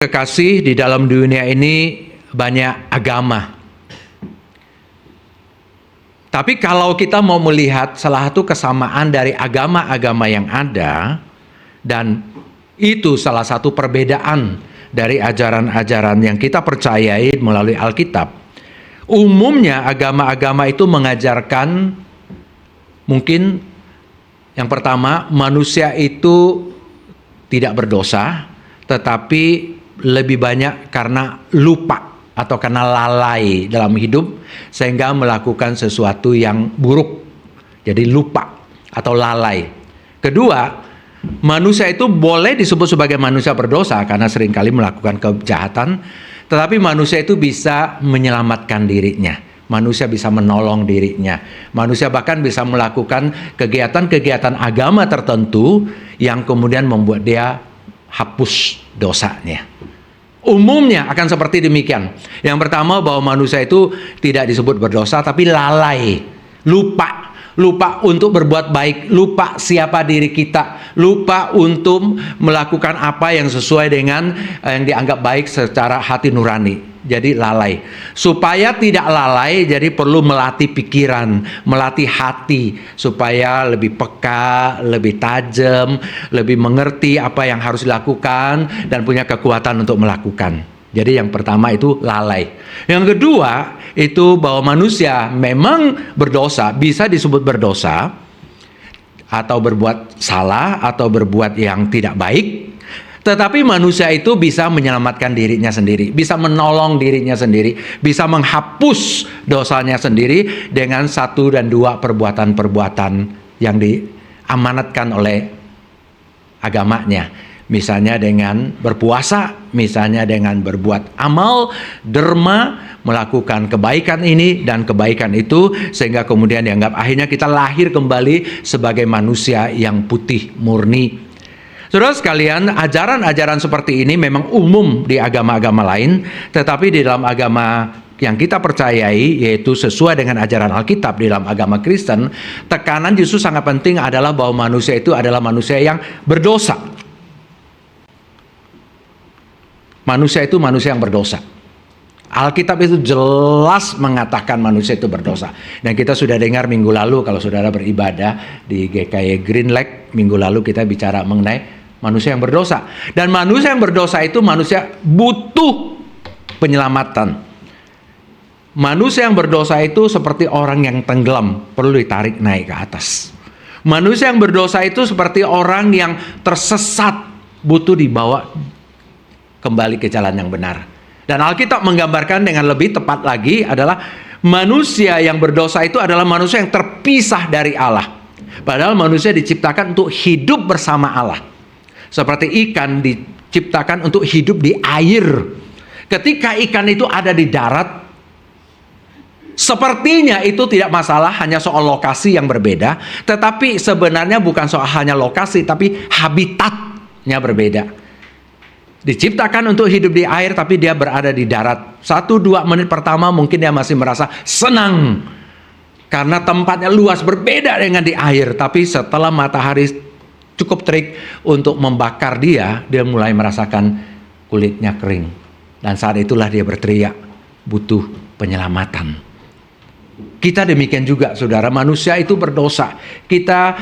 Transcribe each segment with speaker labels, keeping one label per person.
Speaker 1: Kekasih, di dalam dunia ini banyak agama. Tapi kalau kita mau melihat salah satu kesamaan dari agama-agama yang ada, dan itu salah satu perbedaan dari ajaran-ajaran yang kita percayai melalui Alkitab. Umumnya agama-agama itu mengajarkan, mungkin yang pertama, manusia itu tidak berdosa, tetapi lebih banyak karena lupa atau karena lalai dalam hidup sehingga melakukan sesuatu yang buruk. Jadi lupa atau lalai. Kedua, manusia itu boleh disebut sebagai manusia berdosa karena seringkali melakukan kejahatan, tetapi manusia itu bisa menyelamatkan dirinya. Manusia bisa menolong dirinya. Manusia bahkan bisa melakukan kegiatan-kegiatan agama tertentu yang kemudian membuat dia hapus dosanya. Umumnya akan seperti demikian. Yang pertama, bahwa manusia itu tidak disebut berdosa, tapi lalai, lupa untuk berbuat baik, lupa siapa diri kita, lupa untuk melakukan apa yang sesuai dengan yang dianggap baik secara hati nurani. Jadi lalai. Supaya tidak lalai, jadi perlu melatih pikiran, melatih hati supaya lebih peka, lebih tajam, lebih mengerti apa yang harus dilakukan dan punya kekuatan untuk melakukan. Jadi yang pertama itu lalai. Yang kedua itu bahwa manusia memang berdosa, bisa disebut berdosa atau berbuat salah atau berbuat yang tidak baik. Tetapi manusia itu bisa menyelamatkan dirinya sendiri, bisa menolong dirinya sendiri, bisa menghapus dosanya sendiri dengan satu dan dua perbuatan-perbuatan yang diamanatkan oleh agamanya. Misalnya dengan berpuasa, misalnya dengan berbuat amal, derma, melakukan kebaikan ini dan kebaikan itu, sehingga kemudian dianggap akhirnya kita lahir kembali sebagai manusia yang putih murni. Saudara sekalian, ajaran-ajaran seperti ini memang umum di agama-agama lain, tetapi di dalam agama yang kita percayai, yaitu sesuai dengan ajaran Alkitab di dalam agama Kristen, tekanan justru sangat penting adalah bahwa manusia itu adalah manusia yang berdosa. Manusia itu manusia yang berdosa. Alkitab itu jelas mengatakan manusia itu berdosa. Dan kita sudah dengar minggu lalu, kalau saudara beribadah di GKY Green Lake, minggu lalu kita bicara mengenai manusia yang berdosa. Dan manusia yang berdosa itu manusia butuh penyelamatan. Manusia yang berdosa itu seperti orang yang tenggelam, perlu ditarik naik ke atas. Manusia yang berdosa itu seperti orang yang tersesat, butuh dibawa kembali ke jalan yang benar. Dan Alkitab menggambarkan dengan lebih tepat lagi adalah manusia yang berdosa itu adalah manusia yang terpisah dari Allah. Padahal manusia diciptakan untuk hidup bersama Allah. Seperti ikan diciptakan untuk hidup di air. Ketika ikan itu ada di darat, sepertinya itu tidak masalah, hanya soal lokasi yang berbeda. Tetapi sebenarnya bukan soal hanya lokasi, tapi habitatnya berbeda. Diciptakan untuk hidup di air, tapi dia berada di darat. 1-2 menit pertama mungkin dia masih merasa senang, karena tempatnya luas, berbeda dengan di air. Tapi setelah matahari cukup terik untuk membakar dia mulai merasakan kulitnya kering. Dan saat itulah dia berteriak, butuh penyelamatan. Kita demikian juga, saudara. Manusia itu berdosa. Kita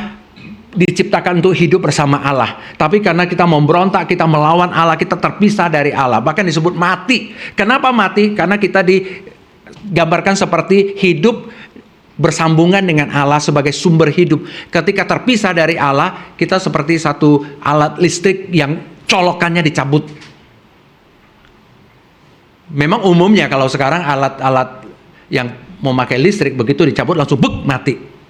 Speaker 1: diciptakan untuk hidup bersama Allah. Tapi karena kita memberontak, kita melawan Allah, kita terpisah dari Allah. Bahkan disebut mati. Kenapa mati? Karena kita digambarkan seperti hidup bersambungan dengan Allah sebagai sumber hidup. Ketika terpisah dari Allah, kita seperti satu alat listrik yang colokannya dicabut. Memang umumnya kalau sekarang alat-alat yang memakai listrik begitu dicabut langsung mati.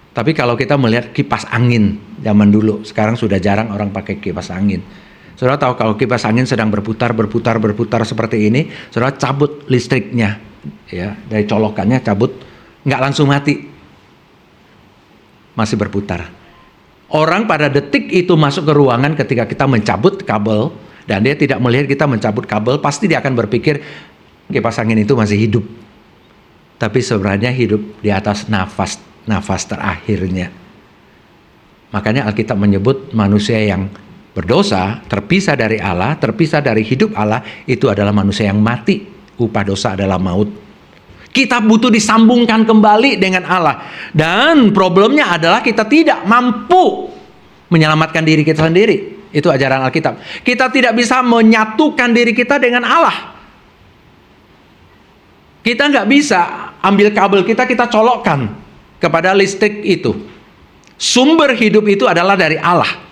Speaker 1: Tapi kalau kita melihat kipas angin zaman dulu, sekarang sudah jarang orang pakai kipas angin. Saudara tahu kalau kipas angin sedang berputar seperti ini, saudara cabut listriknya, ya, dari colokannya cabut, nggak langsung mati, masih berputar. Orang pada detik itu masuk ke ruangan ketika kita mencabut kabel, dan dia tidak melihat kita mencabut kabel, pasti dia akan berpikir kipas angin itu masih hidup. Tapi sebenarnya hidup di atas nafas terakhirnya. Makanya Alkitab menyebut manusia yang berdosa, terpisah dari Allah, terpisah dari hidup Allah, itu adalah manusia yang mati. Upah dosa adalah maut. Kita butuh disambungkan kembali dengan Allah. Dan problemnya adalah kita tidak mampu menyelamatkan diri kita sendiri. Itu ajaran Alkitab. Kita tidak bisa menyatukan diri kita dengan Allah. Kita nggak bisa ambil kabel kita colokkan kepada listrik itu. Sumber hidup itu adalah dari Allah.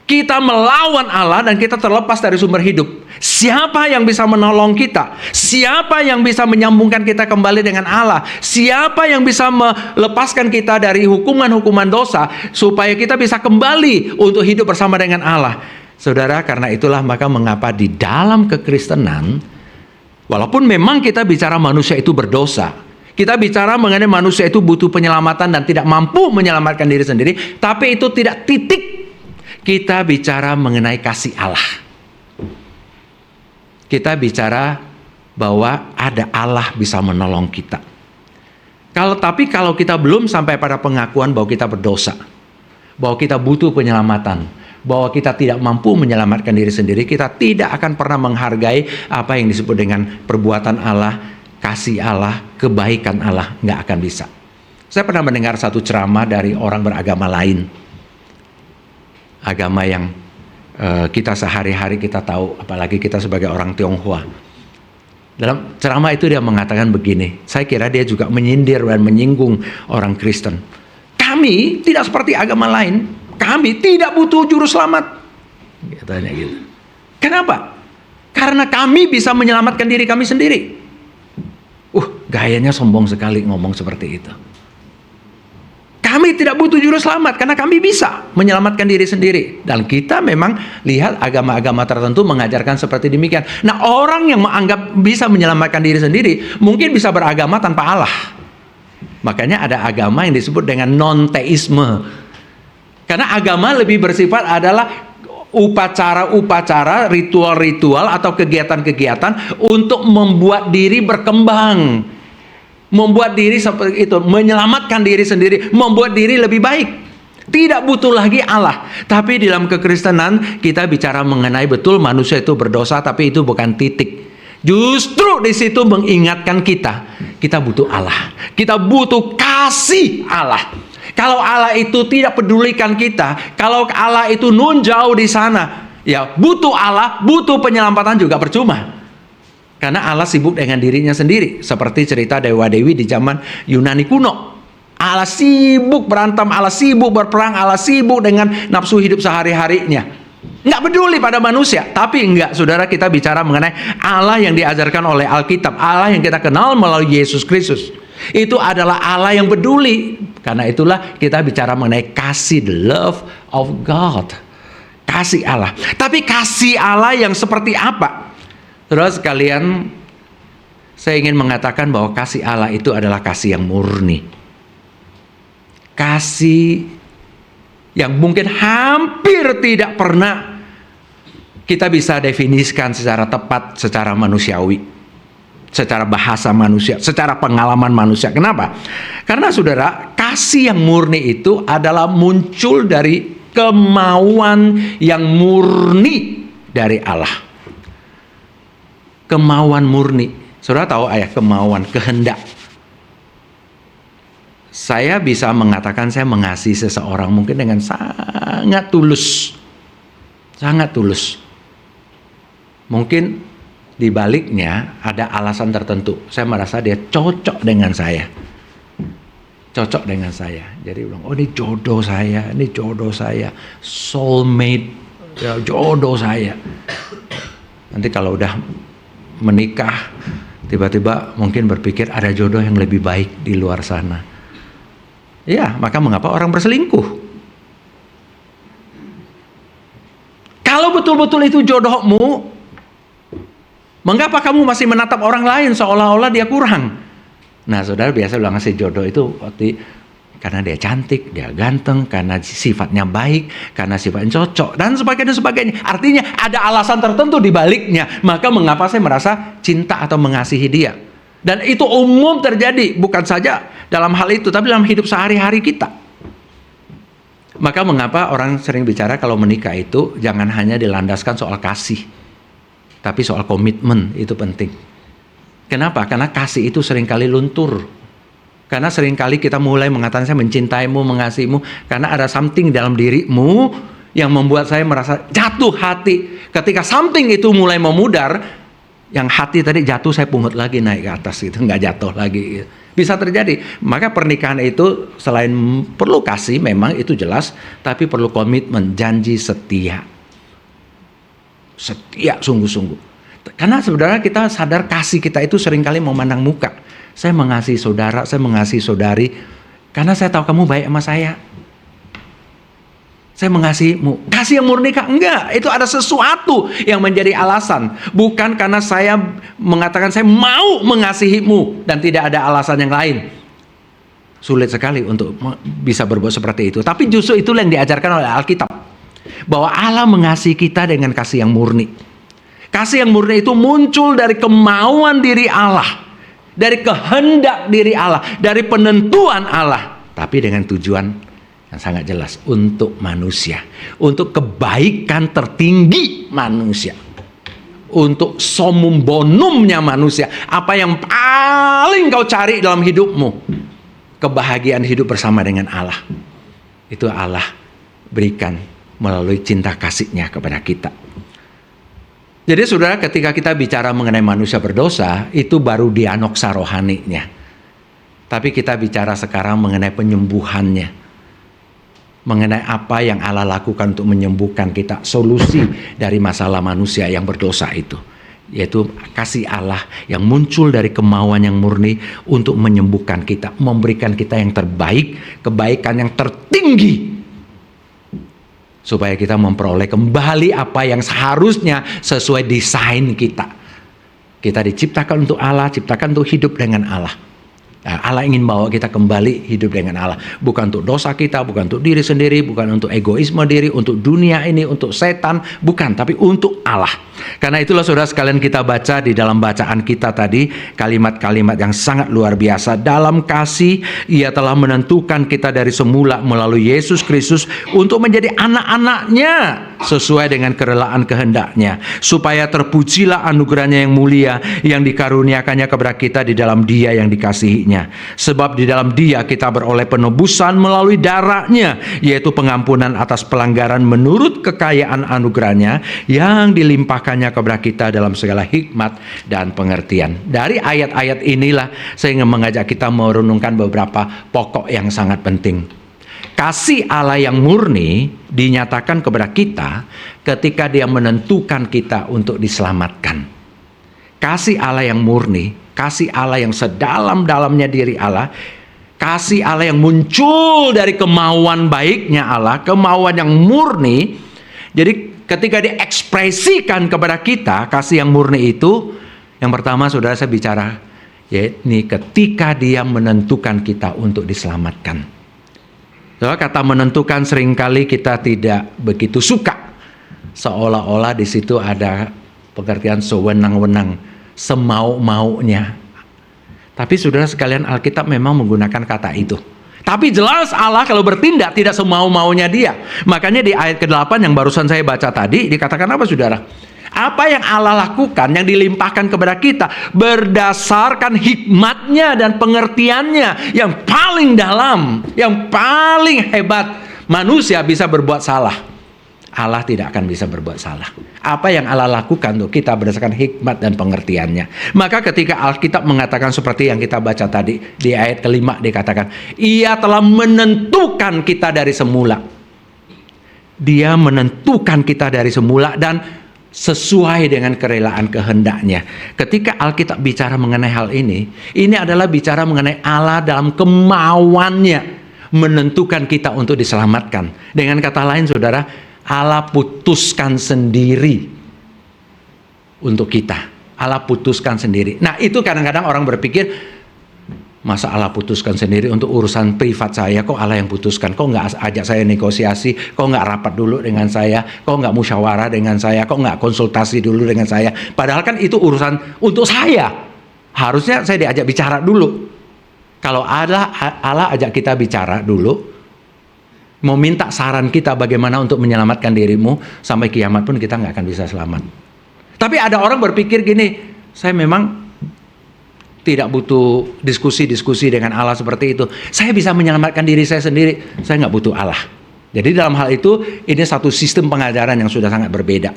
Speaker 1: Kita melawan Allah dan kita terlepas dari sumber hidup. Siapa yang bisa menolong kita? Siapa yang bisa menyambungkan kita kembali dengan Allah? Siapa yang bisa melepaskan kita dari hukuman-hukuman dosa supaya kita bisa kembali untuk hidup bersama dengan Allah? Saudara, karena itulah maka mengapa di dalam kekristenan, walaupun memang kita bicara manusia itu berdosa, kita bicara mengenai manusia itu butuh penyelamatan dan tidak mampu menyelamatkan diri sendiri, tapi itu tidak titik. Kita bicara mengenai kasih Allah. Kita bicara bahwa ada Allah bisa menolong kita. Tapi kalau kita belum sampai pada pengakuan bahwa kita berdosa, bahwa kita butuh penyelamatan, bahwa kita tidak mampu menyelamatkan diri sendiri, kita tidak akan pernah menghargai apa yang disebut dengan perbuatan Allah, kasih Allah, kebaikan Allah. Nggak akan bisa. Saya pernah mendengar satu ceramah dari orang beragama lain. Agama yang kita sehari-hari kita tahu, apalagi kita sebagai orang Tionghoa. Dalam ceramah itu dia mengatakan begini, saya kira dia juga menyindir dan menyinggung orang Kristen. Kami tidak seperti agama lain, kami tidak butuh juru selamat. Katanya gitu. Kenapa? Karena kami bisa menyelamatkan diri kami sendiri. Gayanya sombong sekali ngomong seperti itu. Kami tidak butuh juru selamat karena kami bisa menyelamatkan diri sendiri. Dan kita memang lihat agama-agama tertentu mengajarkan seperti demikian. Nah, orang yang menganggap bisa menyelamatkan diri sendiri mungkin bisa beragama tanpa Allah. Makanya ada agama yang disebut dengan non-teisme. Karena agama lebih bersifat adalah upacara-upacara, ritual-ritual atau kegiatan-kegiatan untuk membuat diri berkembang. Membuat diri seperti itu, menyelamatkan diri sendiri, membuat diri lebih baik. Tidak butuh lagi Allah. Tapi di dalam kekristenan kita bicara mengenai betul manusia itu berdosa, tapi itu bukan titik. Justru di situ mengingatkan kita butuh Allah. Kita butuh kasih Allah. Kalau Allah itu tidak pedulikan kita, kalau Allah itu nun jauh di sana, ya butuh Allah, butuh penyelamatan juga percuma. Karena Allah sibuk dengan dirinya sendiri. Seperti cerita dewa-dewi di zaman Yunani kuno. Allah sibuk berantem, Allah sibuk berperang, Allah sibuk dengan nafsu hidup sehari-harinya. Nggak peduli pada manusia. Tapi enggak, saudara, kita bicara mengenai Allah yang diajarkan oleh Alkitab. Allah yang kita kenal melalui Yesus Kristus. Itu adalah Allah yang peduli. Karena itulah kita bicara mengenai kasih, the love of God. Kasih Allah. Tapi kasih Allah yang seperti apa? Saudara sekalian, saya ingin mengatakan bahwa kasih Allah itu adalah kasih yang murni. Kasih yang mungkin hampir tidak pernah kita bisa definisikan secara tepat, secara manusiawi, secara bahasa manusia, secara pengalaman manusia. Kenapa? Karena saudara, kasih yang murni itu adalah muncul dari kemauan yang murni dari Allah. Kemauan murni. Saudara tahu kemauan, kehendak. Saya bisa mengatakan saya mengasihi seseorang mungkin dengan sangat tulus. Sangat tulus. Mungkin di baliknya ada alasan tertentu. Saya merasa dia cocok dengan saya. Cocok dengan saya. Jadi bilang, ini jodoh saya, ini jodoh saya. Soulmate, ya, jodoh saya. Nanti kalau udah menikah, tiba-tiba mungkin berpikir ada jodoh yang lebih baik di luar sana. Ya, maka mengapa orang berselingkuh? Kalau betul-betul itu jodohmu, mengapa kamu masih menatap orang lain seolah-olah dia kurang? Nah, saudara biasa bilang ngasih jodoh itu karena dia cantik, dia ganteng, karena sifatnya baik, karena sifatnya cocok, dan sebagainya. Artinya ada alasan tertentu di baliknya. Maka mengapa saya merasa cinta atau mengasihi dia? Dan itu umum terjadi, bukan saja dalam hal itu, tapi dalam hidup sehari-hari kita. Maka mengapa orang sering bicara kalau menikah itu jangan hanya dilandaskan soal kasih, tapi soal komitmen itu penting. Kenapa? Karena kasih itu seringkali luntur. Karena seringkali kita mulai mengatakan saya mencintaimu, mengasihimu, karena ada something dalam dirimu yang membuat saya merasa jatuh hati. Ketika something itu mulai memudar, yang hati tadi jatuh saya pungut lagi naik ke atas gitu, nggak jatuh lagi. Bisa terjadi. Maka pernikahan itu selain perlu kasih, memang itu jelas, tapi perlu komitmen, janji setia. Setia sungguh-sungguh. Karena sebenarnya kita sadar kasih kita itu seringkali memandang muka. Saya mengasihi saudara, saya mengasihi saudari, karena saya tahu kamu baik sama saya. Saya mengasihimu. Kasih yang murni kah? Enggak. Itu ada sesuatu yang menjadi alasan. Bukan karena saya mengatakan saya mau mengasihimu dan tidak ada alasan yang lain. Sulit sekali untuk bisa berbuat seperti itu. Tapi justru itulah yang diajarkan oleh Alkitab. Bahwa Allah mengasihi kita dengan kasih yang murni. Kasih yang murni itu muncul dari kemauan diri Allah. Dari kehendak diri Allah. Dari penentuan Allah. Tapi dengan tujuan yang sangat jelas. Untuk manusia. Untuk kebaikan tertinggi manusia. Untuk summum bonumnya manusia. Apa yang paling kau cari dalam hidupmu. Kebahagiaan hidup bersama dengan Allah. Itu Allah berikan melalui cinta kasih-Nya kepada kita. Jadi saudara, ketika kita bicara mengenai manusia berdosa, itu baru dianoksa rohaninya. Tapi kita bicara sekarang mengenai penyembuhannya. Mengenai apa yang Allah lakukan untuk menyembuhkan kita. Solusi dari masalah manusia yang berdosa itu. Yaitu kasih Allah yang muncul dari kemauan yang murni untuk menyembuhkan kita. Memberikan kita yang terbaik, kebaikan yang tertinggi. Supaya kita memperoleh kembali apa yang seharusnya sesuai desain kita. Kita diciptakan untuk Allah, ciptakan untuk hidup dengan Allah. Nah, Allah ingin bawa kita kembali hidup dengan Allah. Bukan untuk dosa kita, bukan untuk diri sendiri, bukan untuk egoisme diri, untuk dunia ini, untuk setan. Bukan, tapi untuk Allah. Karena itulah saudara sekalian kita baca di dalam bacaan kita tadi. Kalimat-kalimat yang sangat luar biasa. Dalam kasih, Ia telah menentukan kita dari semula melalui Yesus Kristus untuk menjadi anak-anak-Nya sesuai dengan kerelaan kehendak-Nya. Supaya terpujilah anugerahnya yang mulia yang dikaruniakannya kepada kita di dalam Dia yang dikasihi-Nya. Sebab di dalam Dia kita beroleh penebusan melalui darah-Nya, yaitu pengampunan atas pelanggaran menurut kekayaan anugerah-Nya yang dilimpahkannya kepada kita dalam segala hikmat dan pengertian. Dari ayat-ayat inilah saya ingin mengajak kita merenungkan beberapa pokok yang sangat penting. Kasih Allah yang murni dinyatakan kepada kita ketika Dia menentukan kita untuk diselamatkan. Kasih Allah yang murni, kasih Allah yang sedalam-dalamnya diri Allah, kasih Allah yang muncul dari kemauan baiknya Allah, kemauan yang murni. Jadi ketika diekspresikan kepada kita, kasih yang murni itu, yang pertama saudara saya bicara, yakni ketika Dia menentukan kita untuk diselamatkan. Soalnya kata menentukan seringkali kita tidak begitu suka. Seolah-olah di situ ada pengertian sewenang-wenang, semau-maunya. Tapi saudara sekalian, Alkitab memang menggunakan kata itu. Tapi jelas Allah kalau bertindak tidak semau-maunya Dia. Makanya di ayat ke-8 yang barusan saya baca tadi dikatakan apa saudara? Apa yang Allah lakukan yang dilimpahkan kepada kita berdasarkan hikmat-Nya dan pengertiannya yang paling dalam, yang paling hebat. Manusia bisa berbuat salah, Allah tidak akan bisa berbuat salah. Apa yang Allah lakukan untuk kita berdasarkan hikmat dan pengertiannya. Maka ketika Alkitab mengatakan seperti yang kita baca tadi di ayat ke-5 dikatakan, Ia telah menentukan kita dari semula. Dia menentukan kita dari semula dan sesuai dengan kerelaan kehendak-Nya. Ketika Alkitab bicara mengenai hal ini adalah bicara mengenai Allah dalam kemauannya menentukan kita untuk diselamatkan. Dengan kata lain saudara, Allah putuskan sendiri untuk kita. Allah putuskan sendiri. Nah itu kadang-kadang orang berpikir, masa Allah putuskan sendiri untuk urusan privat saya? Kok Allah yang putuskan? Kok nggak ajak saya negosiasi? Kok nggak rapat dulu dengan saya? Kok nggak musyawarah dengan saya? Kok nggak konsultasi dulu dengan saya? Padahal kan itu urusan untuk saya. Harusnya saya diajak bicara dulu. Kalau Allah ajak kita bicara dulu, mau minta saran kita bagaimana untuk menyelamatkan dirimu, sampai kiamat pun kita nggak akan bisa selamat. Tapi ada orang berpikir gini, saya memang tidak butuh diskusi-diskusi dengan Allah seperti itu. Saya bisa menyelamatkan diri saya sendiri, saya nggak butuh Allah. Jadi dalam hal itu, ini satu sistem pengajaran yang sudah sangat berbeda.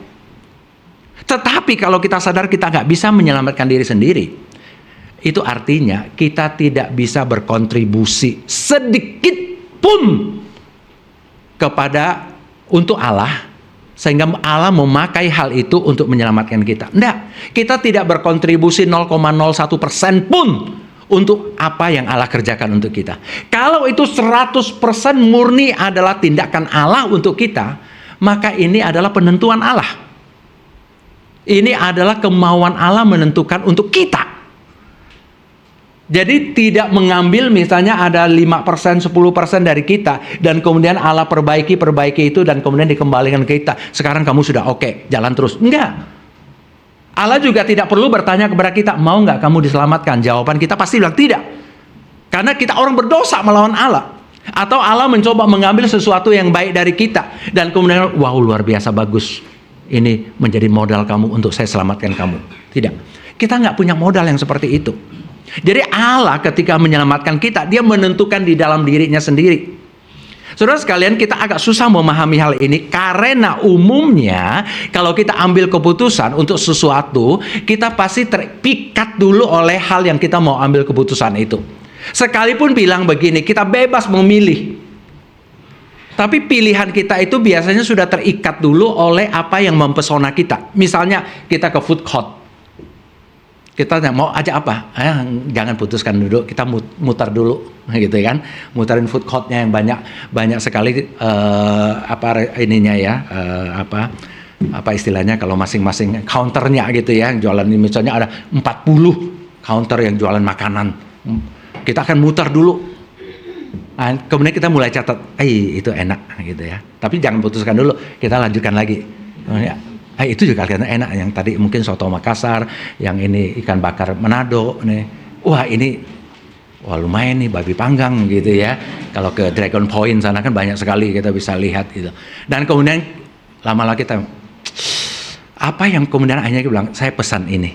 Speaker 1: Tetapi kalau kita sadar kita nggak bisa menyelamatkan diri sendiri, itu artinya kita tidak bisa berkontribusi sedikit pun kepada untuk Allah, sehingga Allah memakai hal itu untuk menyelamatkan kita. Enggak, kita tidak berkontribusi 0,01% pun untuk apa yang Allah kerjakan untuk kita. Kalau itu 100% murni adalah tindakan Allah untuk kita, maka ini adalah penentuan Allah. Ini adalah kemauan Allah menentukan untuk kita. Jadi tidak mengambil misalnya ada 5%, 10% dari kita, dan kemudian Allah perbaiki itu, dan kemudian dikembalikan ke kita. Sekarang kamu sudah oke, jalan terus. Enggak. Allah juga tidak perlu bertanya kepada kita, mau nggak kamu diselamatkan? Jawaban kita pasti bilang tidak. Karena kita orang berdosa melawan Allah. Atau Allah mencoba mengambil sesuatu yang baik dari kita, dan kemudian, wow luar biasa bagus. Ini menjadi modal kamu untuk saya selamatkan kamu. Tidak. Kita nggak punya modal yang seperti itu. Jadi Allah ketika menyelamatkan kita, dia menentukan di dalam dirinya sendiri. Saudara sekalian, kita agak susah memahami hal ini karena umumnya kalau kita ambil keputusan untuk sesuatu, kita pasti terpikat dulu oleh hal yang kita mau ambil keputusan itu. Sekalipun bilang begini, kita bebas memilih. Tapi pilihan kita itu biasanya sudah terikat dulu oleh apa yang mempesona kita. Misalnya kita ke food court. Kita mau aja apa? Jangan putuskan dulu, kita mutar dulu, gitu kan? Mutarin food courtnya yang banyak sekali apa istilahnya kalau masing-masing counternya gitu ya, yang jualan ini misalnya ada 40 counter yang jualan makanan. Kita akan mutar dulu. Kemudian kita mulai catat, itu enak gitu ya. Tapi jangan putuskan dulu, kita lanjutkan lagi. Itu juga kalian enak, yang tadi mungkin soto Makassar, yang ini ikan bakar Manado nih. Wah lumayan nih babi panggang gitu ya. Kalau ke Dragon Point sana kan banyak sekali kita bisa lihat gitu. Dan kemudian lama-lama kita apa yang kemudian akhirnya kita bilang, saya pesan ini.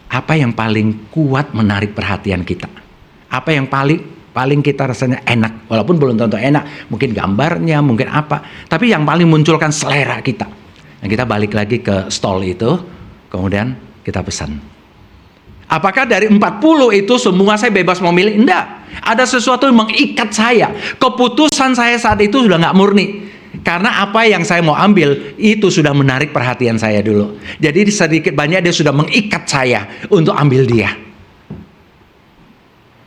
Speaker 1: Apa yang paling kuat menarik perhatian kita? Apa yang paling kita rasanya enak, walaupun belum tentu enak, mungkin gambarnya, mungkin apa, tapi yang paling munculkan selera kita. Dan kita balik lagi ke stall itu, kemudian kita pesan. Apakah dari 40 itu semua saya bebas memilih? Enggak. Ada sesuatu yang mengikat saya. Keputusan saya saat itu sudah nggak murni. Karena apa yang saya mau ambil, itu sudah menarik perhatian saya dulu. Jadi sedikit banyak dia sudah mengikat saya untuk ambil dia.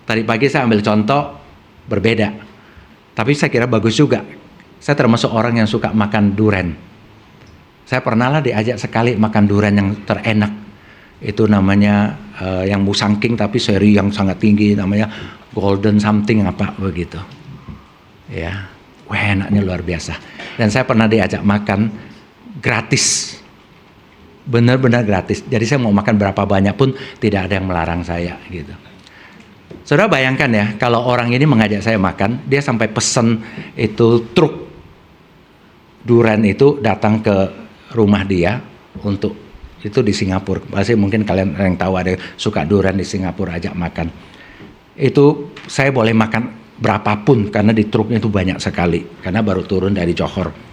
Speaker 1: Tadi pagi saya ambil contoh berbeda. Tapi saya kira bagus juga. Saya termasuk orang yang suka makan durian. Saya pernah lah diajak sekali makan durian yang terenak. Itu namanya yang musangking tapi seri yang sangat tinggi, namanya golden something apa begitu. Ya, enaknya luar biasa. Dan saya pernah diajak makan gratis. Benar-benar gratis. Jadi saya mau makan berapa banyak pun tidak ada yang melarang saya gitu. Saudara bayangkan ya, kalau orang ini mengajak saya makan, dia sampai pesen itu truk durian itu datang ke rumah dia untuk itu di Singapura. Pasti mungkin kalian yang tahu ada yang suka durian di Singapura, ajak makan. Itu saya boleh makan berapapun karena di truknya itu banyak sekali karena baru turun dari Johor.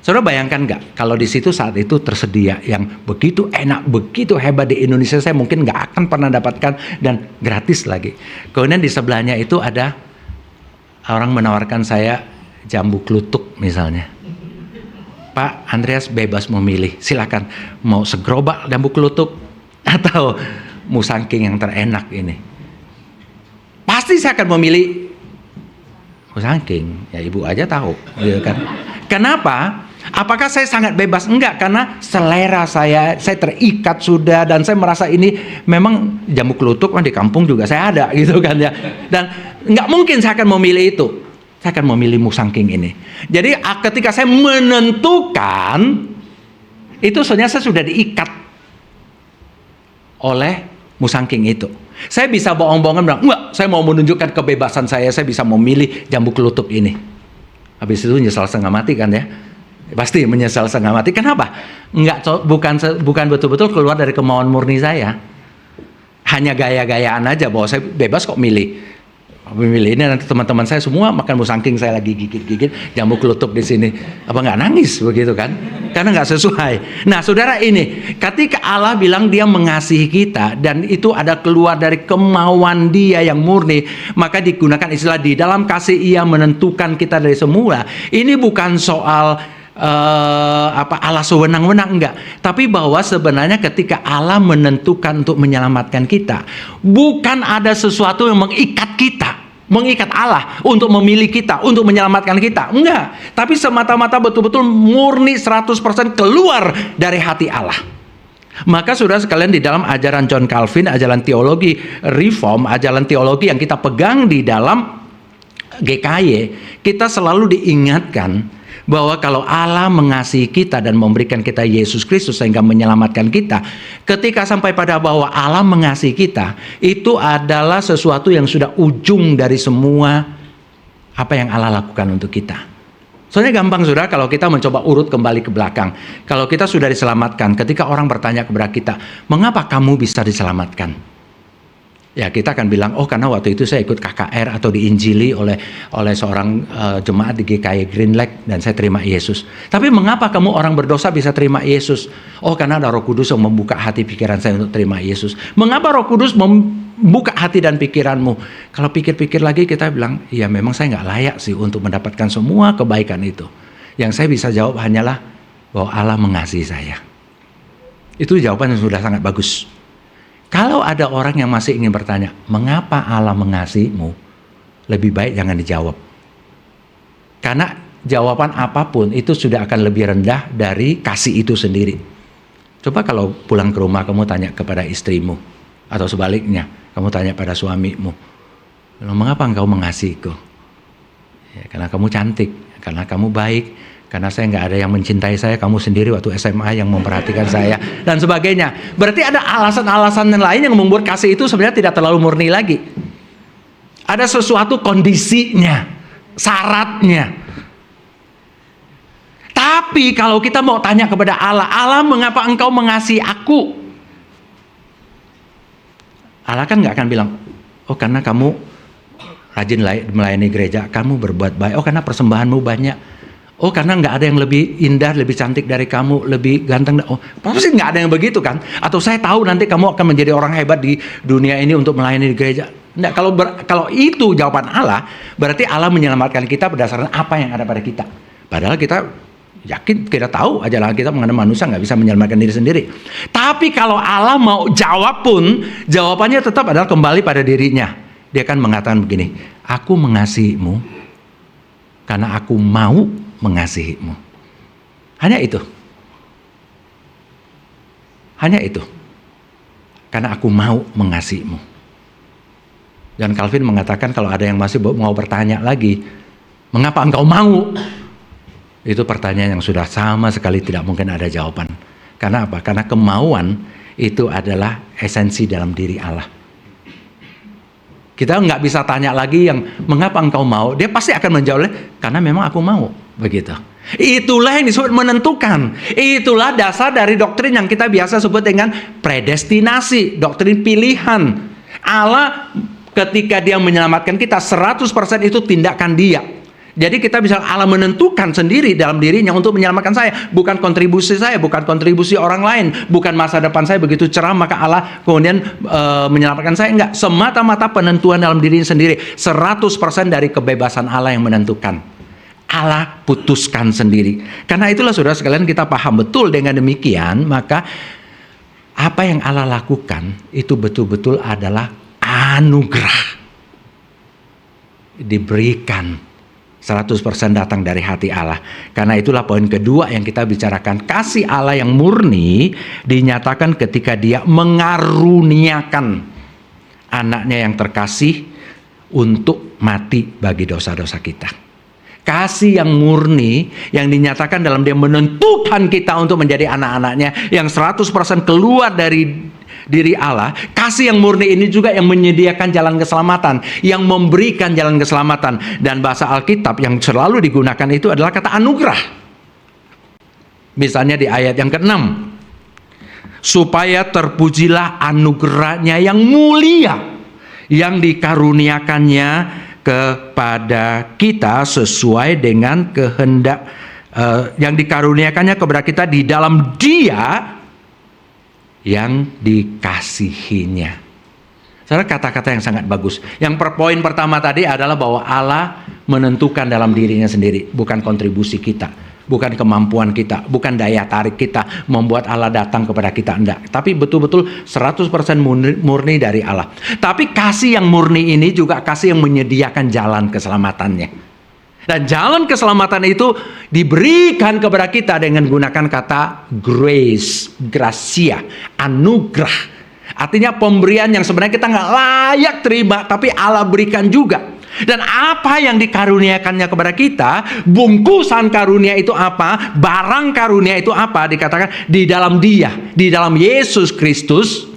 Speaker 1: Saudara bayangkan nggak kalau di situ saat itu tersedia yang begitu enak, begitu hebat di Indonesia saya mungkin nggak akan pernah dapatkan dan gratis lagi. Kemudian di sebelahnya itu ada orang menawarkan saya jambu klutuk misalnya. Pak Andreas bebas memilih, silakan mau segerobak jambu klutuk atau musangking yang terenak ini. Pasti saya akan memilih musangking, ya ibu aja tahu, gitu kan? Kenapa? Apakah saya sangat bebas? Enggak, karena selera saya terikat sudah dan saya merasa ini memang jambu klutuk kan di kampung juga saya ada, gitu kan ya. Dan enggak mungkin saya akan memilih itu. Saya akan memilih musangking ini. Jadi ketika saya menentukan, itu sebenarnya saya sudah diikat oleh musangking itu. Saya bisa bohong-bohongan bilang, enggak, saya mau menunjukkan kebebasan saya bisa memilih jambu klutuk ini. Habis itu menyesal setengah mati kan ya? Pasti menyesal setengah mati. Kenapa? Bukan betul-betul keluar dari kemauan murni saya. Hanya gaya-gayaan aja bahwa saya bebas kok milih. Ini nanti teman-teman saya semua makan musangking, saya lagi gigit-gigit jambu kelutuk di sini. Apa nggak nangis begitu kan? Karena nggak sesuai. Nah, saudara, ini ketika Allah bilang Dia mengasihi kita dan itu ada keluar dari kemauan Dia yang murni, maka digunakan istilah di dalam kasih Ia menentukan kita dari semula. Ini bukan soal Allah sewenang-wenang, enggak, tapi bahwa sebenarnya ketika Allah menentukan untuk menyelamatkan kita, bukan ada sesuatu yang mengikat Allah untuk memilih kita, untuk menyelamatkan kita, enggak, tapi semata-mata betul-betul murni 100% keluar dari hati Allah. Maka saudara sekalian, di dalam ajaran John Calvin, ajaran teologi reform, ajaran teologi yang kita pegang di dalam GKY, kita selalu diingatkan bahwa kalau Allah mengasihi kita dan memberikan kita Yesus Kristus sehingga menyelamatkan kita, ketika sampai pada bahwa Allah mengasihi kita, itu adalah sesuatu yang sudah ujung dari semua apa yang Allah lakukan untuk kita. Soalnya gampang saudara, kalau kita mencoba urut kembali ke belakang. Kalau kita sudah diselamatkan, ketika orang bertanya kepada kita, mengapa kamu bisa diselamatkan? Ya, kita akan bilang, oh karena waktu itu saya ikut KKR atau diinjili oleh seorang jemaat di GKY Green Lake dan saya terima Yesus. Tapi mengapa kamu orang berdosa bisa terima Yesus? Oh karena ada Roh Kudus yang membuka hati pikiran saya untuk terima Yesus. Mengapa Roh Kudus membuka hati dan pikiranmu? Kalau pikir-pikir lagi kita bilang, ya memang saya nggak layak sih untuk mendapatkan semua kebaikan itu. Yang saya bisa jawab hanyalah bahwa Allah mengasihi saya. Itu jawaban yang sudah sangat bagus. Kalau ada orang yang masih ingin bertanya, mengapa Allah mengasihimu? Lebih baik jangan dijawab. Karena jawaban apapun itu sudah akan lebih rendah dari kasih itu sendiri. Coba kalau pulang ke rumah kamu tanya kepada istrimu, atau sebaliknya, kamu tanya pada suamimu, mengapa engkau mengasihiku? Ya, karena kamu cantik, karena kamu baik, karena saya nggak ada yang mencintai saya, kamu sendiri waktu SMA yang memperhatikan saya, dan sebagainya. Berarti ada alasan-alasan lain yang membuat kasih itu sebenarnya tidak terlalu murni lagi. Ada sesuatu kondisinya, syaratnya. Tapi kalau kita mau tanya kepada Allah, Allah mengapa engkau mengasihi aku? Allah kan nggak akan bilang, oh karena kamu rajin melayani gereja, kamu berbuat baik, oh karena persembahanmu banyak. Oh karena nggak ada yang lebih indah, lebih cantik dari kamu, lebih ganteng. Oh pasti nggak ada yang begitu kan? Atau saya tahu nanti kamu akan menjadi orang hebat di dunia ini untuk melayani di gereja. Nggak, kalau itu jawaban Allah, berarti Allah menyelamatkan kita berdasarkan apa yang ada pada kita. Padahal kita yakin, kita tahu ajaran kita mengenai manusia nggak bisa menyelamatkan diri sendiri. Tapi kalau Allah mau jawab pun, jawabannya tetap adalah kembali pada dirinya. Dia akan mengatakan begini, aku mengasihimu karena aku mau mengasihimu. Hanya itu. Hanya itu. Karena aku mau mengasihimu. Dan Calvin mengatakan kalau ada yang masih mau bertanya lagi, mengapa engkau mau? Itu pertanyaan yang sudah sama sekali tidak mungkin ada jawaban. Karena apa? Karena kemauan itu adalah esensi dalam diri Allah. Kita nggak bisa tanya lagi yang mengapa engkau mau. Dia pasti akan menjawab, karena memang aku mau. Begitu. Itulah yang disebut menentukan. Itulah dasar dari doktrin yang kita biasa sebut dengan predestinasi, doktrin pilihan. Allah ketika dia menyelamatkan kita 100% itu tindakan dia. Jadi kita bisa, Allah menentukan sendiri dalam dirinya untuk menyelamatkan saya. Bukan kontribusi saya, bukan kontribusi orang lain, bukan masa depan saya begitu cerah maka Allah kemudian menyelamatkan saya. Enggak, semata-mata penentuan dalam dirinya sendiri. 100% dari kebebasan Allah yang menentukan. Allah putuskan sendiri. Karena itulah saudara sekalian, kita paham betul dengan demikian, maka apa yang Allah lakukan itu betul-betul adalah anugerah. Diberikan 100% datang dari hati Allah. Karena itulah poin kedua yang kita bicarakan. Kasih Allah yang murni dinyatakan ketika dia mengaruniakan anaknya yang terkasih untuk mati bagi dosa-dosa kita. Kasih yang murni yang dinyatakan dalam dia menentukan kita untuk menjadi anak-anaknya, yang 100% keluar dari diri Allah, kasih yang murni ini juga yang menyediakan jalan keselamatan, yang memberikan jalan keselamatan. Dan bahasa Alkitab yang selalu digunakan itu adalah kata anugerah. Misalnya di ayat yang ke-6, supaya terpujilah anugerahnya yang mulia, yang dikaruniakannya kepada kita sesuai dengan kehendak, yang dikaruniakannya kepada kita di dalam Dia yang dikasihinya. Saudara, kata-kata yang sangat bagus. Yang poin pertama tadi adalah bahwa Allah menentukan dalam dirinya sendiri, bukan kontribusi kita, bukan kemampuan kita, bukan daya tarik kita membuat Allah datang kepada kita, enggak. Tapi betul-betul 100% murni dari Allah. Tapi kasih yang murni ini juga kasih yang menyediakan jalan keselamatannya. Dan jalan keselamatan itu diberikan kepada kita dengan gunakan kata grace, gracia, anugerah. Artinya pemberian yang sebenarnya kita nggak layak terima, tapi Allah berikan juga. Dan apa yang dikaruniakannya kepada kita, bungkusan karunia itu apa, barang karunia itu apa, dikatakan di dalam Dia, di dalam Yesus Kristus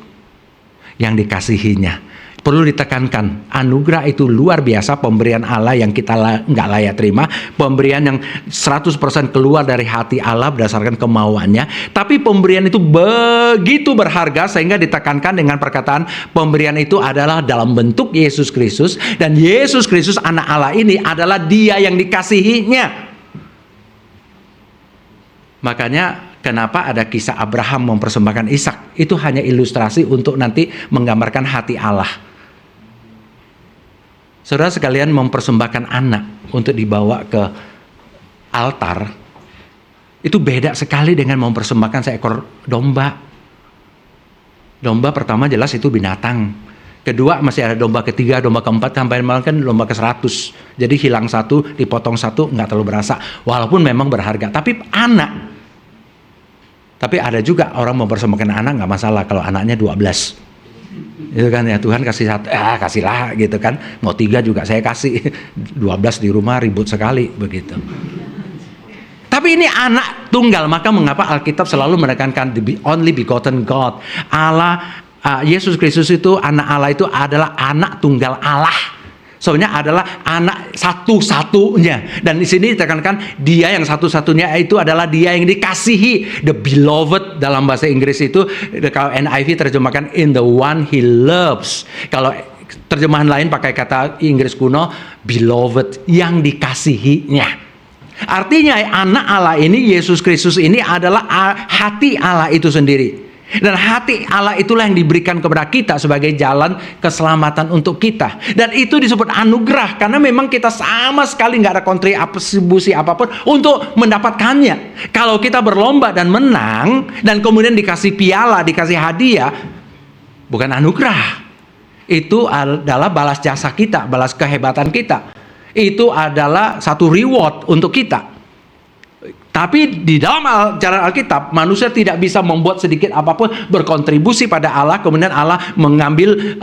Speaker 1: yang dikasihinya. Perlu ditekankan, anugerah itu luar biasa, pemberian Allah yang kita nggak layak terima, pemberian yang 100% keluar dari hati Allah berdasarkan kemauannya. Tapi pemberian itu begitu berharga sehingga ditekankan dengan perkataan pemberian itu adalah dalam bentuk Yesus Kristus, dan Yesus Kristus anak Allah ini adalah Dia yang dikasihinya. Makanya kenapa ada kisah Abraham mempersembahkan Ishak, itu hanya ilustrasi untuk nanti menggambarkan hati Allah. Saudara sekalian, mempersembahkan anak untuk dibawa ke altar itu beda sekali dengan mempersembahkan seekor domba. Domba pertama jelas itu binatang. Kedua masih ada domba ketiga, domba keempat, sampai malam kan domba ke-100. Jadi hilang satu, dipotong satu, nggak terlalu berasa. Walaupun memang berharga. Tapi anak. Tapi ada juga orang mempersembahkan anak nggak masalah kalau anaknya 12. Itu kan ya, Tuhan kasih satu, kasihlah gitu kan. Mau 3 juga saya kasih. 12 di rumah ribut sekali begitu. Tapi ini anak tunggal, maka mengapa Alkitab selalu menekankan the only begotten God. Allah, Yesus Kristus itu, anak Allah itu adalah anak tunggal Allah. Sebenarnya adalah anak satu-satunya. Dan di sini ditekankan Dia yang satu-satunya itu adalah Dia yang dikasihi. The beloved dalam bahasa Inggris itu, kalau NIV terjemahkan in the one He loves. Kalau terjemahan lain pakai kata Inggris kuno beloved, yang dikasihinya. Artinya anak Allah ini, Yesus Kristus ini adalah hati Allah itu sendiri. Dan hati Allah itulah yang diberikan kepada kita sebagai jalan keselamatan untuk kita. Dan itu disebut anugerah, karena memang kita sama sekali nggak ada kontribusi apapun untuk mendapatkannya. Kalau kita berlomba dan menang, dan kemudian dikasih piala, dikasih hadiah, bukan anugerah. Itu adalah balas jasa kita, balas kehebatan kita. Itu adalah satu reward untuk kita. Tapi di dalam ajaran Alkitab, manusia tidak bisa membuat sedikit apapun berkontribusi pada Allah, kemudian Allah mengambil,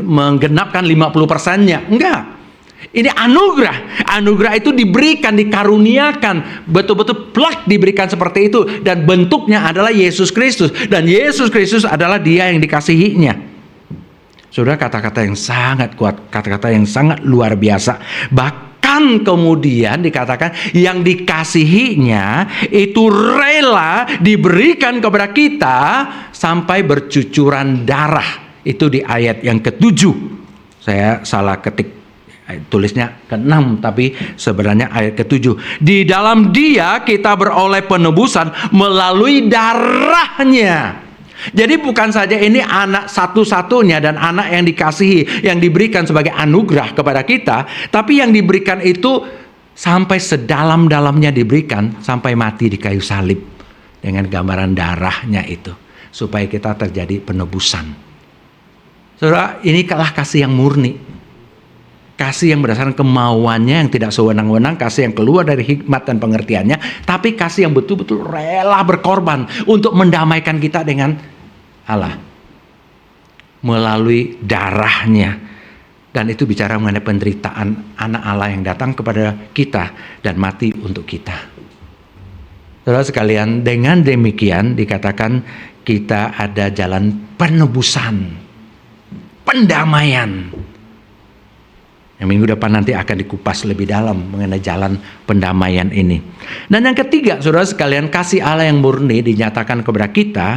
Speaker 1: menggenapkan 50%-nya. Enggak. Ini anugerah. Anugerah itu diberikan, dikaruniakan, betul-betul plak diberikan seperti itu. Dan bentuknya adalah Yesus Kristus. Dan Yesus Kristus adalah Dia yang dikasihinya. Saudara, kata-kata yang sangat kuat, kata-kata yang sangat luar biasa. Bahkan kemudian dikatakan yang dikasihinya itu rela diberikan kepada kita sampai bercucuran darah. Itu di ayat yang ke-7. Saya salah ketik, tulisnya ke-6, tapi sebenarnya ayat ke-7. Di dalam Dia kita beroleh penebusan melalui darahnya. Jadi bukan saja ini anak satu-satunya dan anak yang dikasihi, yang diberikan sebagai anugerah kepada kita, tapi yang diberikan itu sampai sedalam-dalamnya diberikan, sampai mati di kayu salib dengan gambaran darahnya itu, supaya kita terjadi penebusan. Saudara, ini kalah kasih yang murni. Kasih yang berdasarkan kemauannya, yang tidak sewenang-wenang, kasih yang keluar dari hikmat dan pengertiannya, tapi kasih yang betul-betul rela berkorban untuk mendamaikan kita dengan Allah melalui darahnya. Dan itu bicara mengenai penderitaan anak Allah yang datang kepada kita dan mati untuk kita. Saudara sekalian, dengan demikian dikatakan kita ada jalan penebusan, pendamaian. Yang minggu depan nanti akan dikupas lebih dalam mengenai jalan pendamaian ini. Dan yang ketiga, saudara sekalian, kasih Allah yang murni dinyatakan kepada kita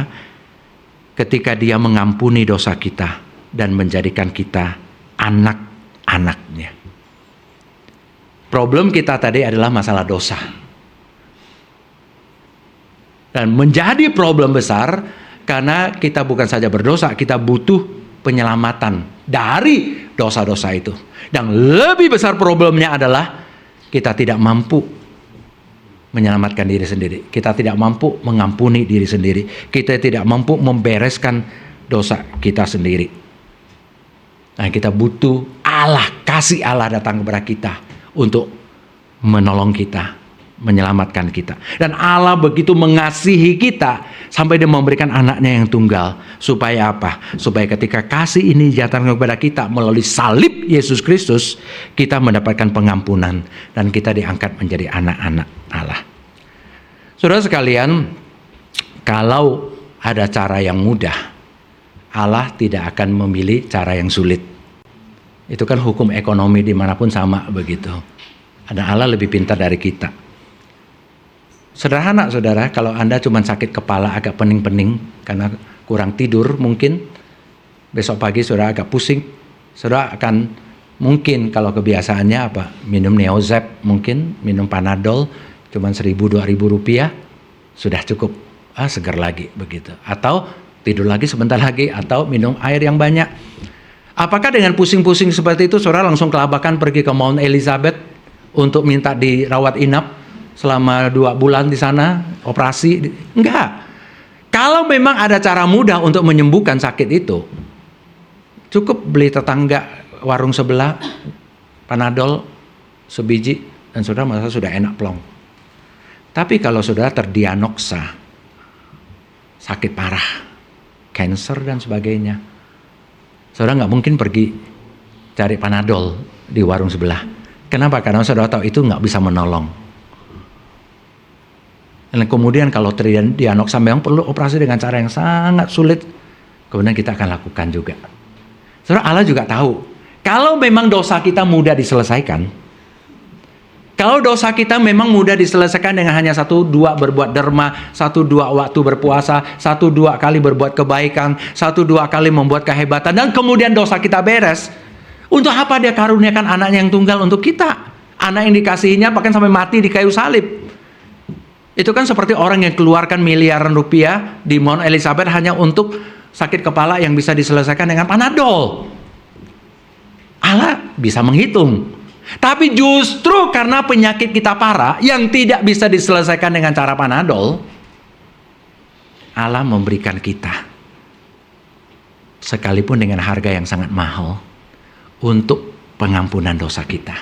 Speaker 1: ketika Dia mengampuni dosa kita dan menjadikan kita anak-anaknya. Problem kita tadi adalah masalah dosa. Dan menjadi problem besar karena kita bukan saja berdosa, kita butuh penyelamatan dari dosa-dosa itu. Dan lebih besar problemnya adalah kita tidak mampu menyelamatkan diri sendiri. Kita tidak mampu mengampuni diri sendiri. Kita tidak mampu membereskan dosa kita sendiri. Nah, kita butuh Allah, kasih Allah datang kepada kita untuk menolong kita, menyelamatkan kita. Dan Allah begitu mengasihi kita sampai Dia memberikan anaknya yang tunggal. Supaya apa? Supaya ketika kasih ini datang kepada kita melalui salib Yesus Kristus, kita mendapatkan pengampunan dan kita diangkat menjadi anak-anak Allah. Saudara sekalian, kalau ada cara yang mudah, Allah tidak akan memilih cara yang sulit. Itu kan hukum ekonomi dimanapun sama begitu. Dan Allah lebih pintar dari kita. Sederhana saudara, kalau Anda cuma sakit kepala agak pening-pening karena kurang tidur mungkin, besok pagi saudara agak pusing, saudara akan mungkin kalau kebiasaannya apa? Minum Neozep mungkin, minum Panadol cuma 1.000-2.000 rupiah, sudah cukup, segar lagi begitu. Atau tidur lagi sebentar lagi, atau minum air yang banyak. Apakah dengan pusing-pusing seperti itu saudara langsung kelabakan pergi ke Mount Elizabeth untuk minta dirawat inap selama 2 bulan di sana, operasi? Enggak. Kalau memang ada cara mudah untuk menyembuhkan sakit itu, cukup beli tetangga warung sebelah Panadol sebiji dan saudara merasa sudah enak plong. Tapi kalau saudara terdiagnosa sakit parah, cancer dan sebagainya, saudara nggak mungkin pergi cari Panadol di warung sebelah. Kenapa? Karena saudara tahu itu nggak bisa menolong. Dan kemudian kalau terdiagnosa memang perlu operasi dengan cara yang sangat sulit, kemudian kita akan lakukan juga. Saudara, Allah juga tahu, kalau memang dosa kita mudah diselesaikan, kalau dosa kita memang mudah diselesaikan dengan hanya 1-2 berbuat derma, 1-2 waktu berpuasa, 1-2 kali berbuat kebaikan, 1-2 kali membuat kehebatan, dan kemudian dosa kita beres, untuk apa Dia karuniakan anaknya yang tunggal untuk kita? Anak yang dikasihinya bahkan sampai mati di kayu salib. Itu kan seperti orang yang keluarkan miliaran rupiah di Mount Elizabeth hanya untuk sakit kepala yang bisa diselesaikan dengan Panadol. Allah bisa menghitung. Tapi justru karena penyakit kita parah yang tidak bisa diselesaikan dengan cara Panadol, Allah memberikan kita, sekalipun dengan harga yang sangat mahal, untuk pengampunan dosa kita.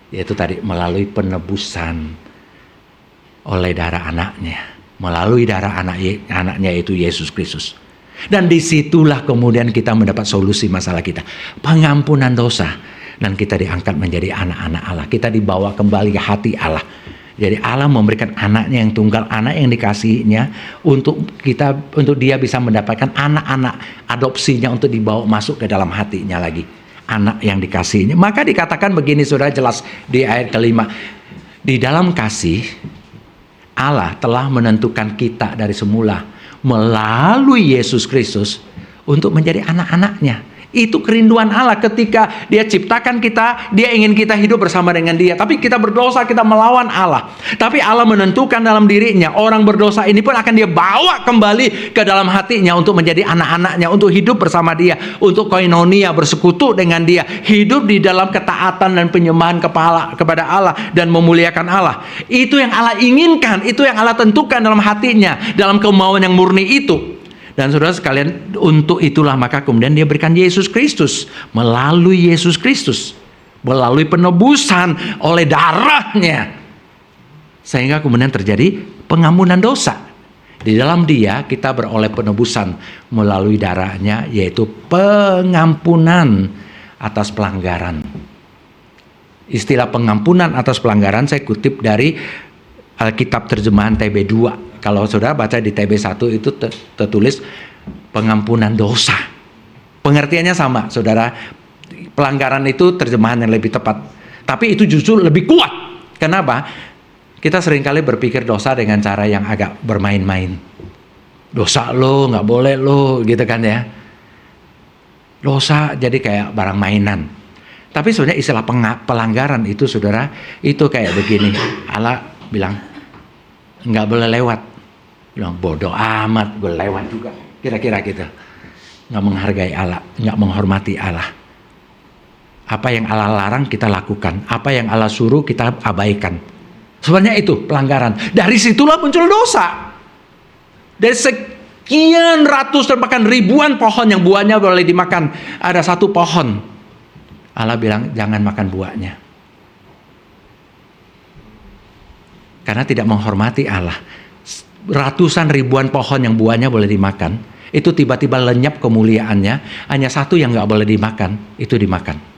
Speaker 1: Yaitu tadi melalui penebusan oleh darah anaknya, melalui darah anaknya yaitu Yesus Kristus. Dan disitulah kemudian kita mendapat solusi masalah kita, pengampunan dosa, dan kita diangkat menjadi anak-anak Allah. Kita dibawa kembali ke hati Allah. Jadi Allah memberikan anaknya yang tunggal, anak yang dikasihinya, untuk Dia bisa mendapatkan anak-anak adopsinya untuk dibawa masuk ke dalam hatinya lagi, anak yang dikasihinya. Maka dikatakan begini, saudara, jelas di ayat kelima, di dalam kasih Allah telah menentukan kita dari semula melalui Yesus Kristus untuk menjadi anak-anaknya. Itu kerinduan Allah ketika Dia ciptakan kita, Dia ingin kita hidup bersama dengan Dia. Tapi kita berdosa, kita melawan Allah. Tapi Allah menentukan dalam dirinya, orang berdosa ini pun akan Dia bawa kembali ke dalam hatinya untuk menjadi anak-anaknya, untuk hidup bersama Dia, untuk koinonia, bersekutu dengan Dia, hidup di dalam ketaatan dan penyembahan kepada Allah dan memuliakan Allah. Itu yang Allah inginkan, itu yang Allah tentukan dalam hatinya, dalam kemauan yang murni itu. Dan saudara sekalian, untuk itulah maka kemudian Dia berikan Yesus Kristus. Melalui Yesus Kristus, melalui penebusan oleh darahnya, sehingga kemudian terjadi pengampunan dosa. Di dalam Dia kita beroleh penebusan melalui darahnya, yaitu pengampunan atas pelanggaran. Istilah pengampunan atas pelanggaran saya kutip dari Alkitab terjemahan TB2 kalau saudara baca di TB1 itu tertulis pengampunan dosa. Pengertiannya sama, saudara. Pelanggaran itu terjemahan yang lebih tepat. Tapi itu justru lebih kuat. Kenapa? Kita seringkali berpikir dosa dengan cara yang agak bermain-main. Dosa lo, nggak boleh lo, gitu kan ya. Dosa jadi kayak barang mainan. Tapi sebenarnya istilah pelanggaran itu, saudara, itu kayak begini. Allah bilang, nggak boleh lewat. Bilang, bodoh amat, boleh lewat juga. Kira-kira gitu. Nggak menghargai Allah, nggak menghormati Allah. Apa yang Allah larang kita lakukan, apa yang Allah suruh kita abaikan. Sebenarnya itu pelanggaran. Dari situlah muncul dosa. Dari sekian ratus dan bahkan ribuan pohon yang buahnya boleh dimakan, ada satu pohon Allah bilang jangan makan buahnya. Karena tidak menghormati Allah. Ratusan ribuan pohon yang buahnya boleh dimakan, itu tiba-tiba lenyap kemuliaannya. Hanya satu yang gak boleh dimakan, itu dimakan.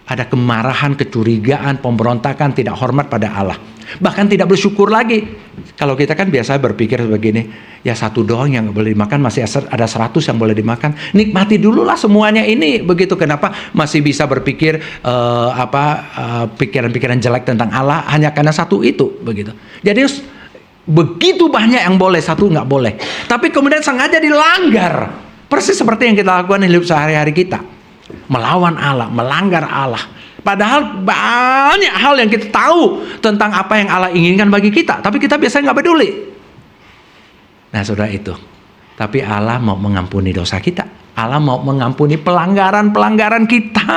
Speaker 1: Ada kemarahan, kecurigaan, pemberontakan, tidak hormat pada Allah. Bahkan tidak bersyukur lagi. Kalau kita kan biasa berpikir begini, ya satu doang yang gak boleh dimakan, masih ada 100 yang boleh dimakan. Nikmati dulu lah semuanya ini. Begitu, kenapa masih bisa berpikir pikiran-pikiran jelek tentang Allah hanya karena satu itu. Begitu. Jadi begitu banyak yang boleh, satu nggak boleh. Tapi kemudian sengaja dilanggar. Persis seperti yang kita lakukan hidup sehari-hari kita. Melawan Allah, melanggar Allah. Padahal banyak hal yang kita tahu tentang apa yang Allah inginkan bagi kita. Tapi kita biasanya nggak peduli. Nah saudara itu. Tapi Allah mau mengampuni dosa kita. Allah mau mengampuni pelanggaran-pelanggaran kita.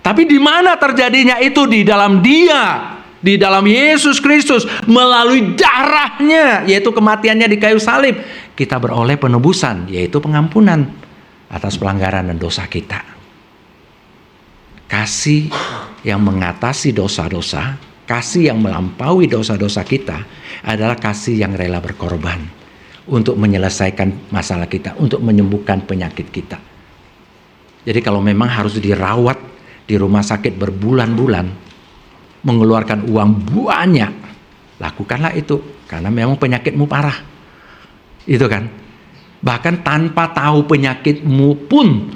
Speaker 1: Tapi di mana terjadinya itu? Di dalam Dia. Di dalam Yesus Kristus, melalui darahnya, yaitu kematiannya di kayu salib, kita beroleh penebusan, yaitu pengampunan atas pelanggaran dan dosa kita. Kasih yang mengatasi dosa-dosa, kasih yang melampaui dosa-dosa kita, adalah kasih yang rela berkorban untuk menyelesaikan masalah kita, untuk menyembuhkan penyakit kita. Jadi kalau memang harus dirawat di rumah sakit berbulan-bulan, mengeluarkan uang banyak, lakukanlah itu, karena memang penyakitmu parah. Itu kan. Bahkan tanpa tahu penyakitmu pun,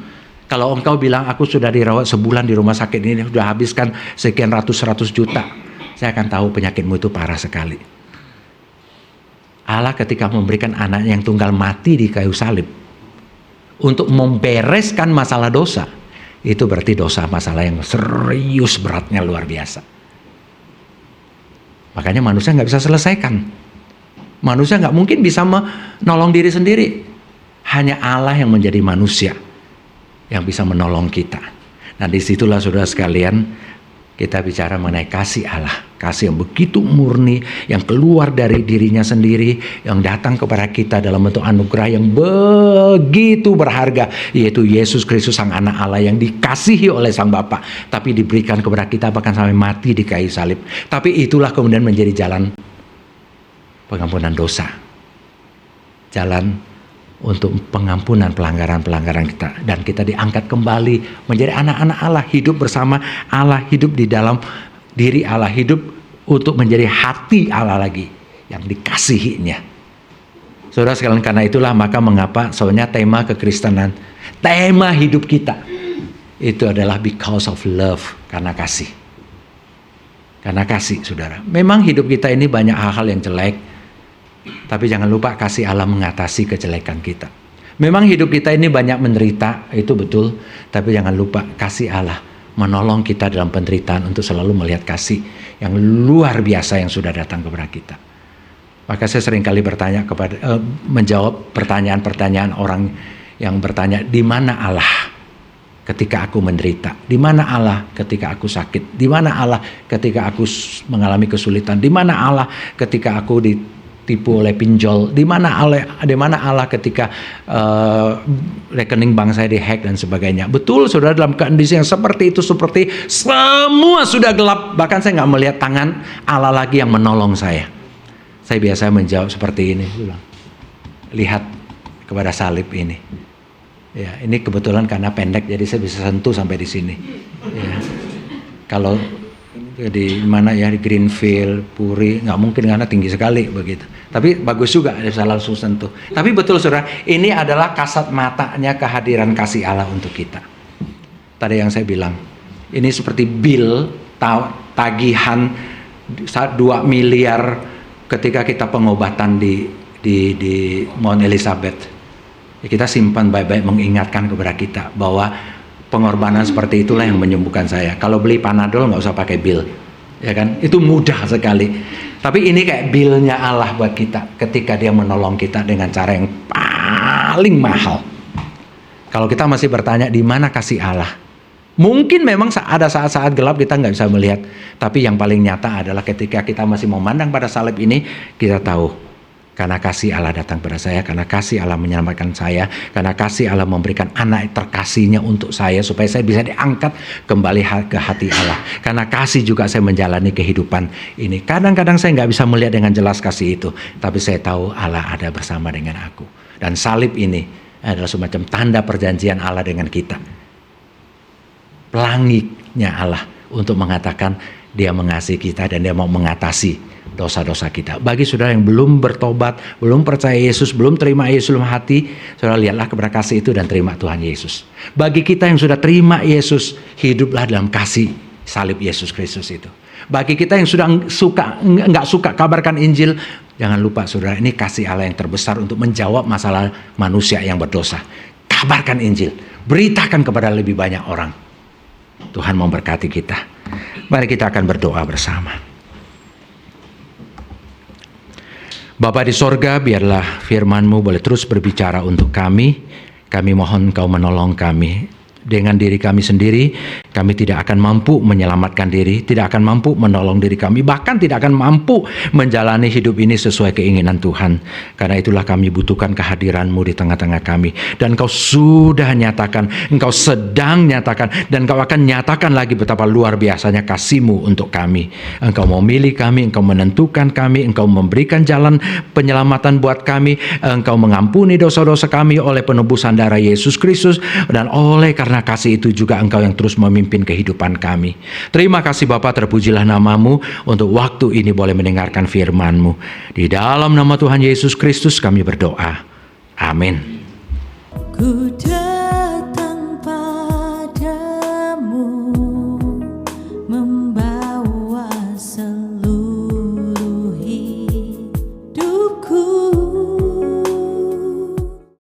Speaker 1: kalau engkau bilang aku sudah dirawat sebulan di rumah sakit ini, sudah habiskan sekian ratus juta, saya akan tahu penyakitmu itu parah sekali. Allah ketika memberikan anak yang tunggal mati di kayu salib untuk membereskan masalah dosa, itu berarti dosa masalah yang serius, beratnya luar biasa. Makanya manusia nggak bisa selesaikan. Manusia nggak mungkin bisa menolong diri sendiri. Hanya Allah yang menjadi manusia yang bisa menolong kita. Nah disitulah saudara sekalian, kita bicara mengenai kasih Allah. Kasih yang begitu murni, yang keluar dari dirinya sendiri, yang datang kepada kita dalam bentuk anugerah yang begitu berharga, yaitu Yesus Kristus Sang Anak Allah yang dikasihi oleh Sang Bapa, tapi diberikan kepada kita bahkan sampai mati di kayu salib. Tapi itulah kemudian menjadi jalan pengampunan dosa, jalan untuk pengampunan pelanggaran-pelanggaran kita, dan kita diangkat kembali menjadi anak-anak Allah, hidup bersama Allah, hidup di dalam diri Allah, hidup untuk menjadi hati Allah lagi yang dikasihinya. Saudara sekalian, karena itulah maka mengapa sebenarnya tema kekristenan, tema hidup kita itu adalah because of love, karena kasih. Karena kasih, saudara. Memang hidup kita ini banyak hal-hal yang jelek, tapi jangan lupa kasih Allah mengatasi kejelekan kita. Memang hidup kita ini banyak menderita, itu betul, tapi jangan lupa kasih Allah menolong kita dalam penderitaan untuk selalu melihat kasih yang luar biasa yang sudah datang kepada kita. Maka saya seringkali bertanya menjawab pertanyaan-pertanyaan orang yang bertanya, di mana Allah ketika aku menderita? Di mana Allah ketika aku sakit? Di mana Allah ketika aku mengalami kesulitan? Di mana Allah ketika aku ditipu oleh pinjol? Di mana Allah ketika rekening bank saya dihack dan sebagainya? Betul, saudara, dalam kondisi yang seperti itu, seperti semua sudah gelap, bahkan saya nggak melihat tangan Allah lagi yang menolong saya. Saya biasa menjawab seperti ini, lihat kepada salib ini. Ya, ini kebetulan karena pendek, jadi saya bisa sentuh sampai di sini. Ya. Kalau di mana ya, di Greenfield, Puri, nggak mungkin karena tinggi sekali begitu. Tapi bagus juga, bisa langsung sentuh. Tapi betul saudara, ini adalah kasat matanya kehadiran kasih Allah untuk kita. Tadi yang saya bilang, ini seperti bill tagihan 2 miliar ketika kita pengobatan di Mount Elizabeth. Ya, kita simpan baik-baik, mengingatkan kepada kita bahwa pengorbanan seperti itulah yang menyembuhkan saya. Kalau beli Panadol nggak usah pakai bil, ya kan? Itu mudah sekali. Tapi ini kayak bilnya Allah buat kita ketika Dia menolong kita dengan cara yang paling mahal. Kalau kita masih bertanya di mana kasih Allah, mungkin memang ada saat-saat gelap kita nggak bisa melihat. Tapi yang paling nyata adalah ketika kita masih memandang pada salib ini, kita tahu. Karena kasih Allah datang pada saya, karena kasih Allah menyelamatkan saya, karena kasih Allah memberikan anak terkasihnya untuk saya, supaya saya bisa diangkat kembali ke hati Allah. Karena kasih juga saya menjalani kehidupan ini. Kadang-kadang saya nggak bisa melihat dengan jelas kasih itu, tapi saya tahu Allah ada bersama dengan aku. Dan salib ini adalah semacam tanda perjanjian Allah dengan kita. Pelangiknya Allah untuk mengatakan Dia mengasihi kita dan Dia mau mengatasi dosa-dosa kita. Bagi saudara yang belum bertobat, belum percaya Yesus, belum terima Yesus dalam hati, saudara lihatlah kepada kasih itu dan terima Tuhan Yesus. Bagi kita yang sudah terima Yesus, hiduplah dalam kasih salib Yesus Kristus itu. Bagi kita yang sudah nggak suka kabarkan Injil, jangan lupa saudara, ini kasih Allah yang terbesar untuk menjawab masalah manusia yang berdosa. Kabarkan Injil, beritakan kepada lebih banyak orang. Tuhan memberkati kita. Mari kita akan berdoa bersama. Bapa di sorga, biarlah firman-Mu boleh terus berbicara untuk kami. Kami mohon Engkau menolong kami. Dengan diri kami sendiri, kami tidak akan mampu menyelamatkan diri, tidak akan mampu menolong diri kami, bahkan tidak akan mampu menjalani hidup ini sesuai keinginan Tuhan. Karena itulah kami butuhkan kehadiran-Mu di tengah-tengah kami. Dan Engkau sudah nyatakan, Engkau sedang nyatakan, dan Engkau akan nyatakan lagi betapa luar biasanya kasih-Mu untuk kami. Engkau memilih kami, Engkau menentukan kami, Engkau memberikan jalan penyelamatan buat kami, Engkau mengampuni dosa-dosa kami oleh penebusan darah Yesus Kristus, dan oleh karena kasih itu juga Engkau yang terus memimpin kehidupan kami. Terima kasih Bapa, terpujilah nama-Mu untuk waktu ini boleh mendengarkan firman-Mu. Di dalam nama Tuhan Yesus Kristus kami berdoa. Amin.